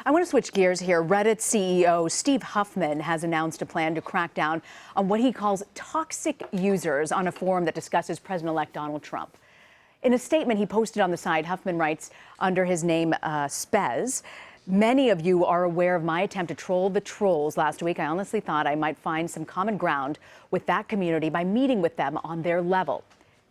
I want to switch gears here. Reddit CEO Steve Huffman has announced a plan to crack down on what he calls toxic users on a forum that discusses President-elect Donald Trump. In a statement he posted on the site, Huffman writes under his name, Spez, "Many of you are aware of my attempt to troll the trolls last week. I honestly thought I might find some common ground with that community by meeting with them on their level.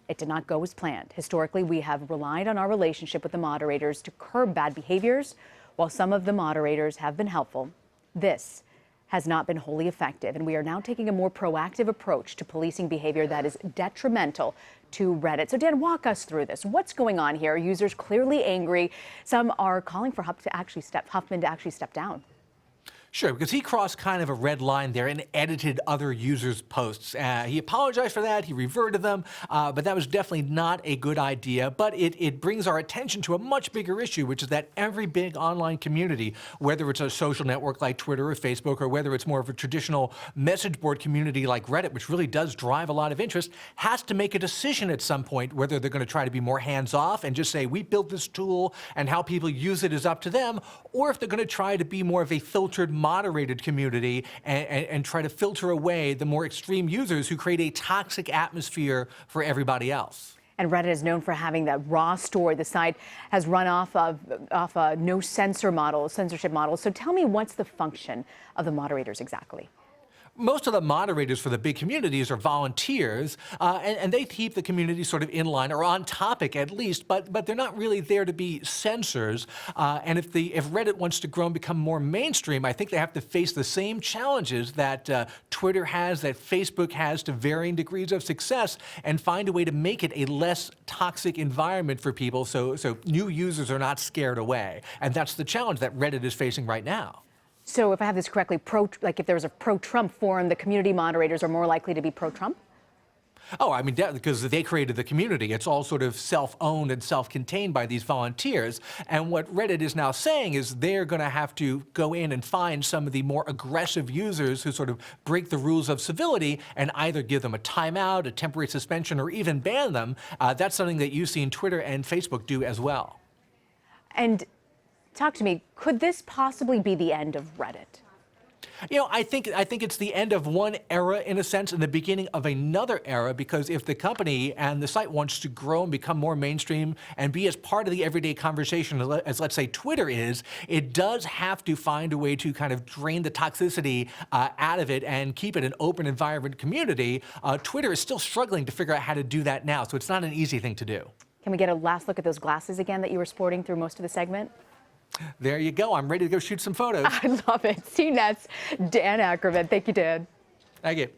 It did not go as planned. Historically, we have relied on our relationship with the moderators to curb bad behaviors. While some of the moderators have been helpful, this has not been wholly effective, and we are now taking a more proactive approach to policing behavior that is detrimental to Reddit." So, Dan, walk us through this. What's going on here? Users clearly angry. Some are calling for Huffman to actually step down. Sure, because he crossed kind of a red line there and edited other users' posts. He apologized for that, he reverted them, but that was definitely not a good idea. But it brings our attention to a much bigger issue, which is that every big online community, whether it's a social network like Twitter or Facebook, or whether it's more of a traditional message board community like Reddit, which really does drive a lot of interest, has to make a decision at some point whether they're going to try to be more hands-off and just say, we built this tool and how people use it is up to them, or if they're going to try to be more of a filtered, moderated community and try to filter away the more extreme users who create a toxic atmosphere for everybody else. And Reddit is known for having that raw story. The site has run off a no censorship model. So tell me, what's the function of the moderators exactly? Most of the moderators for the big communities are volunteers, and they keep the community sort of in line or on topic at least, but they're not really there to be censors. And if Reddit wants to grow and become more mainstream, I think they have to face the same challenges that Twitter has, that Facebook has, to varying degrees of success, and find a way to make it a less toxic environment for people so new users are not scared away. And that's the challenge that Reddit is facing right now. So if I have this correctly, if there was a pro-Trump forum, the community moderators are more likely to be pro-Trump? Oh, I mean, because they created the community. It's all sort of self-owned and self-contained by these volunteers. And what Reddit is now saying is they're going to have to go in and find some of the more aggressive users who sort of break the rules of civility and either give them a timeout, a temporary suspension, or even ban them. That's something that you've seen Twitter and Facebook do as well. And talk to me, could this possibly be the end of Reddit? You know, I think it's the end of one era, in a sense, and the beginning of another era, because if the company and the site wants to grow and become more mainstream and be as part of the everyday conversation as, let's say, Twitter is, it does have to find a way to kind of drain the toxicity out of it and keep it an open environment community. Twitter is still struggling to figure out how to do that now, so it's not an easy thing to do. Can we get a last look at those glasses again that you were sporting through most of the segment? There you go. I'm ready to go shoot some photos. I love it. CNET's Dan Ackerman. Thank you, Dan. Thank you.